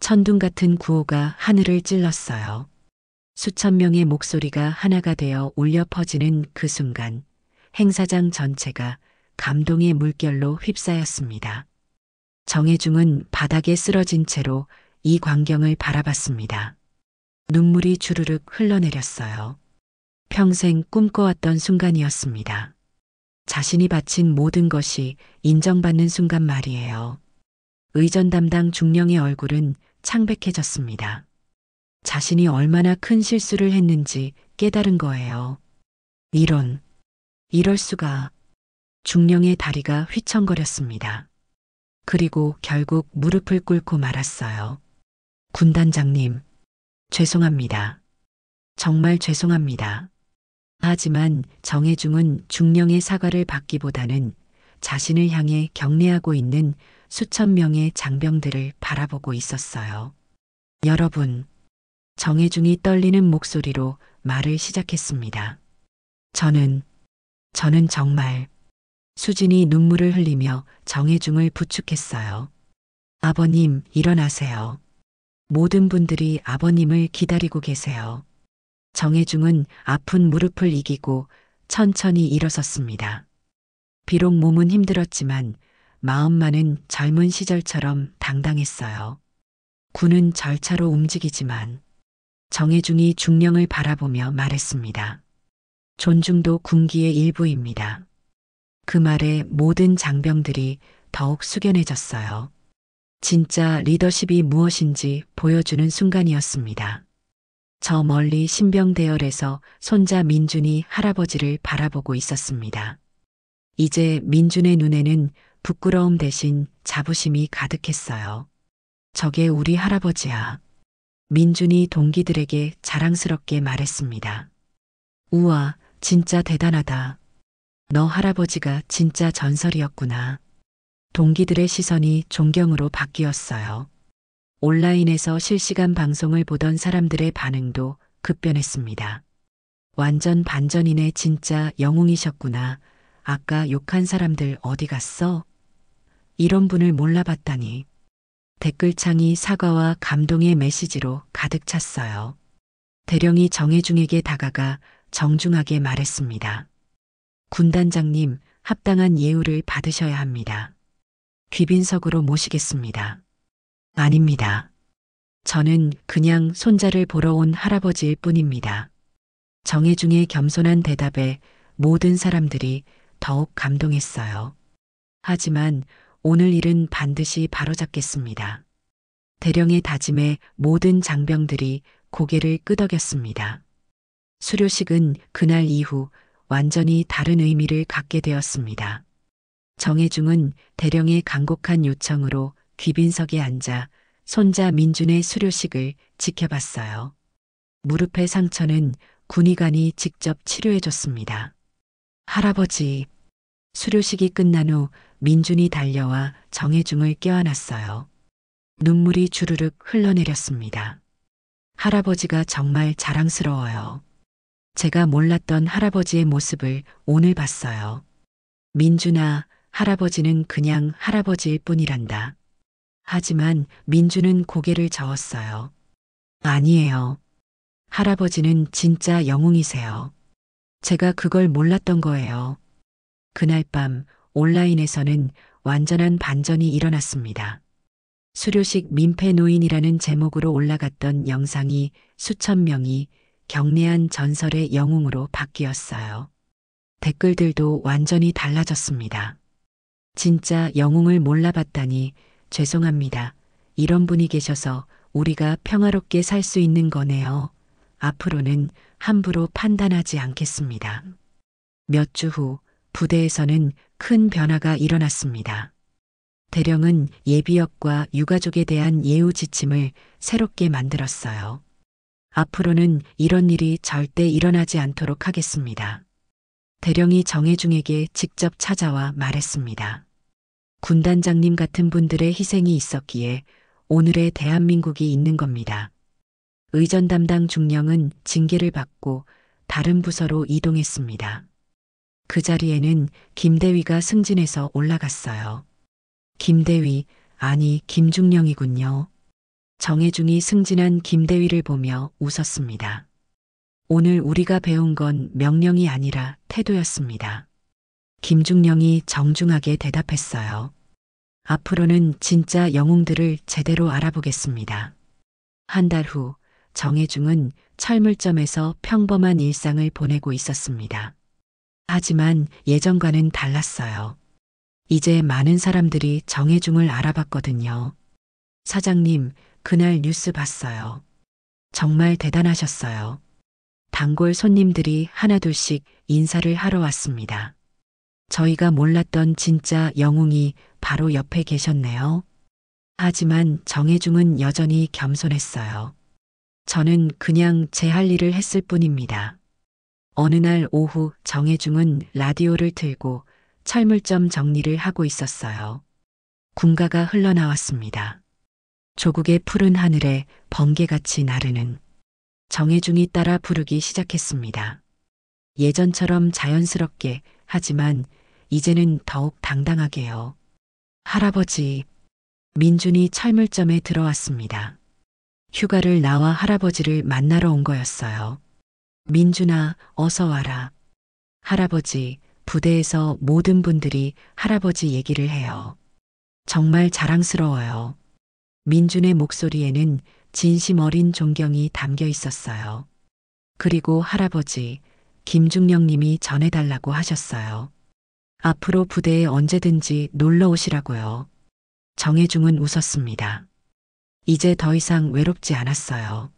천둥 같은 구호가 하늘을 찔렀어요. 수천 명의 목소리가 하나가 되어 울려 퍼지는 그 순간 행사장 전체가 감동의 물결로 휩싸였습니다. 정해중은 바닥에 쓰러진 채로 이 광경을 바라봤습니다. 눈물이 주르륵 흘러내렸어요. 평생 꿈꿔왔던 순간이었습니다. 자신이 바친 모든 것이 인정받는 순간 말이에요. 의전 담당 중령의 얼굴은 창백해졌습니다. 자신이 얼마나 큰 실수를 했는지 깨달은 거예요. 이런 이럴 수가. 중령의 다리가 휘청거렸습니다. 그리고 결국 무릎을 꿇고 말았어요. 군단장님, 죄송합니다. 정말 죄송합니다. 하지만 정혜중은 중령의 사과를 받기보다는 자신을 향해 경례하고 있는 수천 명의 장병들을 바라보고 있었어요. 여러분, 정혜중이 떨리는 목소리로 말을 시작했습니다. 저는 정말. 수진이 눈물을 흘리며 정혜중을 부축했어요. 아버님, 일어나세요. 모든 분들이 아버님을 기다리고 계세요. 정혜중은 아픈 무릎을 이기고 천천히 일어섰습니다. 비록 몸은 힘들었지만 마음만은 젊은 시절처럼 당당했어요. 군은 절차로 움직이지만 정혜중이 중령을 바라보며 말했습니다. 존중도 군기의 일부입니다. 그 말에 모든 장병들이 더욱 숙연해졌어요. 진짜 리더십이 무엇인지 보여주는 순간이었습니다. 저 멀리 신병대열에서 손자 민준이 할아버지를 바라보고 있었습니다. 이제 민준의 눈에는 부끄러움 대신 자부심이 가득했어요. 저게 우리 할아버지야. 민준이 동기들에게 자랑스럽게 말했습니다. 우와, 진짜 대단하다. 너 할아버지가 진짜 전설이었구나. 동기들의 시선이 존경으로 바뀌었어요. 온라인에서 실시간 방송을 보던 사람들의 반응도 급변했습니다. 완전 반전이네. 진짜 영웅이셨구나. 아까 욕한 사람들 어디 갔어? 이런 분을 몰라봤다니. 댓글창이 사과와 감동의 메시지로 가득 찼어요. 대령이 정혜중에게 다가가 정중하게 말했습니다. 군단장님, 합당한 예우를 받으셔야 합니다. 귀빈석으로 모시겠습니다. 아닙니다. 저는 그냥 손자를 보러 온 할아버지일 뿐입니다. 정혜중의 겸손한 대답에 모든 사람들이 더욱 감동했어요. 하지만 오늘 일은 반드시 바로잡겠습니다. 대령의 다짐에 모든 장병들이 고개를 끄덕였습니다. 수료식은 그날 이후 완전히 다른 의미를 갖게 되었습니다. 정혜중은 대령의 간곡한 요청으로 귀빈석에 앉아 손자 민준의 수료식을 지켜봤어요. 무릎의 상처는 군의관이 직접 치료해줬습니다. 할아버지, 수료식이 끝난 후 민준이 달려와 정혜중을 껴안았어요. 눈물이 주르륵 흘러내렸습니다. 할아버지가 정말 자랑스러워요. 제가 몰랐던 할아버지의 모습을 오늘 봤어요. 민준아, 할아버지는 그냥 할아버지일 뿐이란다. 하지만 민준은 고개를 저었어요. 아니에요. 할아버지는 진짜 영웅이세요. 제가 그걸 몰랐던 거예요. 그날 밤 온라인에서는 완전한 반전이 일어났습니다. 수료식 민폐노인이라는 제목으로 올라갔던 영상이 수천 명이 경례한 전설의 영웅으로 바뀌었어요. 댓글들도 완전히 달라졌습니다. 진짜 영웅을 몰라봤다니 죄송합니다. 이런 분이 계셔서 우리가 평화롭게 살 수 있는 거네요. 앞으로는 함부로 판단하지 않겠습니다. 몇 주 후 부대에서는 큰 변화가 일어났습니다. 대령은 예비역과 유가족에 대한 예우 지침을 새롭게 만들었어요. 앞으로는 이런 일이 절대 일어나지 않도록 하겠습니다. 대령이 정혜중에게 직접 찾아와 말했습니다. 군단장님 같은 분들의 희생이 있었기에 오늘의 대한민국이 있는 겁니다. 의전 담당 중령은 징계를 받고 다른 부서로 이동했습니다. 그 자리에는 김대위가 승진해서 올라갔어요. 김대위, 아니 김중령이군요. 정혜중이 승진한 김대위를 보며 웃었습니다. 오늘 우리가 배운 건 명령이 아니라 태도였습니다. 김중령이 정중하게 대답했어요. 앞으로는 진짜 영웅들을 제대로 알아보겠습니다. 한 달 후 정혜중은 철물점에서 평범한 일상을 보내고 있었습니다. 하지만 예전과는 달랐어요. 이제 많은 사람들이 정혜중을 알아봤거든요. 사장님, 그날 뉴스 봤어요. 정말 대단하셨어요. 단골 손님들이 하나둘씩 인사를 하러 왔습니다. 저희가 몰랐던 진짜 영웅이 바로 옆에 계셨네요. 하지만 정혜중은 여전히 겸손했어요. 저는 그냥 제 할 일을 했을 뿐입니다. 어느 날 오후 정혜중은 라디오를 틀고 철물점 정리를 하고 있었어요. 군가가 흘러나왔습니다. 조국의 푸른 하늘에 번개같이 나르는 정혜중이 따라 부르기 시작했습니다. 예전처럼 자연스럽게 하지만 이제는 더욱 당당하게요. 할아버지, 민준이 철물점에 들어왔습니다. 휴가를 나와 할아버지를 만나러 온 거였어요. 민준아, 어서 와라. 할아버지, 부대에서 모든 분들이 할아버지 얘기를 해요. 정말 자랑스러워요. 민준의 목소리에는 진심 어린 존경이 담겨 있었어요. 그리고 할아버지, 김중령 님이 전해달라고 하셨어요. 앞으로 부대에 언제든지 놀러 오시라고요. 정혜중은 웃었습니다. 이제 더 이상 외롭지 않았어요.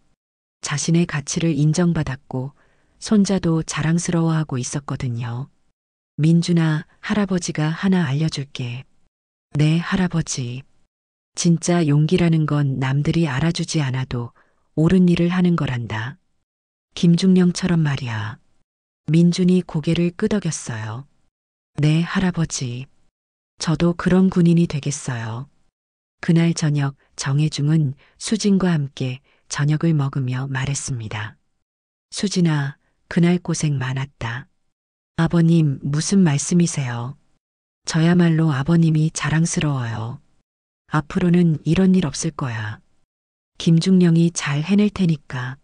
자신의 가치를 인정받았고 손자도 자랑스러워하고 있었거든요. 민준아, 할아버지가 하나 알려줄게. 네, 할아버지. 진짜 용기라는 건 남들이 알아주지 않아도 옳은 일을 하는 거란다. 김중령처럼 말이야. 민준이 고개를 끄덕였어요. 네, 할아버지. 저도 그런 군인이 되겠어요. 그날 저녁 정혜중은 수진과 함께 저녁을 먹으며 말했습니다. 수진아, 그날 고생 많았다. 아버님, 무슨 말씀이세요? 저야말로 아버님이 자랑스러워요. 앞으로는 이런 일 없을 거야. 김중령이 잘 해낼 테니까.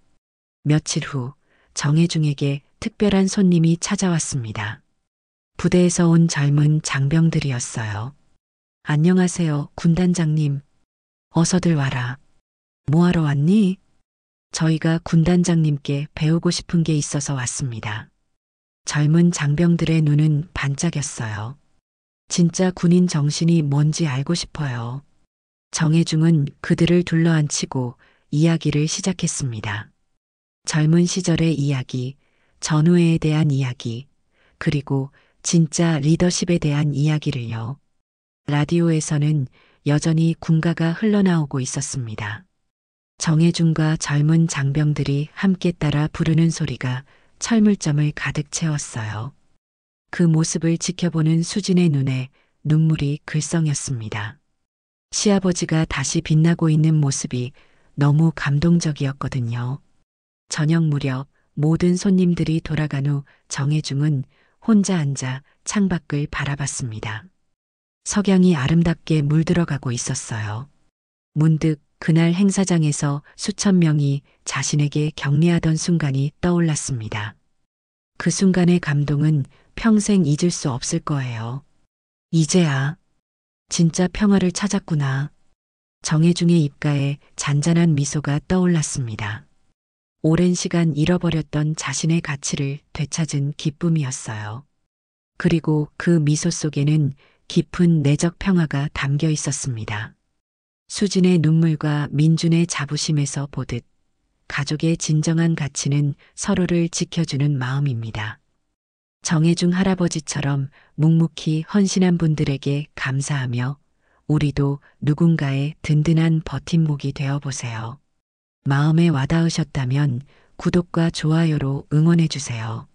며칠 후 정혜중에게 특별한 손님이 찾아왔습니다. 부대에서 온 젊은 장병들이었어요. 안녕하세요, 군단장님. 어서들 와라. 뭐하러 왔니? 저희가 군단장님께 배우고 싶은 게 있어서 왔습니다. 젊은 장병들의 눈은 반짝였어요. 진짜 군인 정신이 뭔지 알고 싶어요. 정혜중은 그들을 둘러앉히고 이야기를 시작했습니다. 젊은 시절의 이야기, 전우회에 대한 이야기, 그리고 진짜 리더십에 대한 이야기를요. 라디오에서는 여전히 군가가 흘러나오고 있었습니다. 정혜중과 젊은 장병들이 함께 따라 부르는 소리가 철물점을 가득 채웠어요. 그 모습을 지켜보는 수진의 눈에 눈물이 글썽였습니다. 시아버지가 다시 빛나고 있는 모습이 너무 감동적이었거든요. 저녁 무렵 모든 손님들이 돌아간 후 정혜중은 혼자 앉아 창밖을 바라봤습니다. 석양이 아름답게 물들어가고 있었어요. 문득 그날 행사장에서 수천 명이 자신에게 격려하던 순간이 떠올랐습니다. 그 순간의 감동은 평생 잊을 수 없을 거예요. 이제야 진짜 평화를 찾았구나. 정혜중의 입가에 잔잔한 미소가 떠올랐습니다. 오랜 시간 잃어버렸던 자신의 가치를 되찾은 기쁨이었어요. 그리고 그 미소 속에는 깊은 내적 평화가 담겨 있었습니다. 수진의 눈물과 민준의 자부심에서 보듯 가족의 진정한 가치는 서로를 지켜주는 마음입니다. 정혜중 할아버지처럼 묵묵히 헌신한 분들에게 감사하며 우리도 누군가의 든든한 버팀목이 되어보세요. 마음에 와닿으셨다면 구독과 좋아요로 응원해주세요.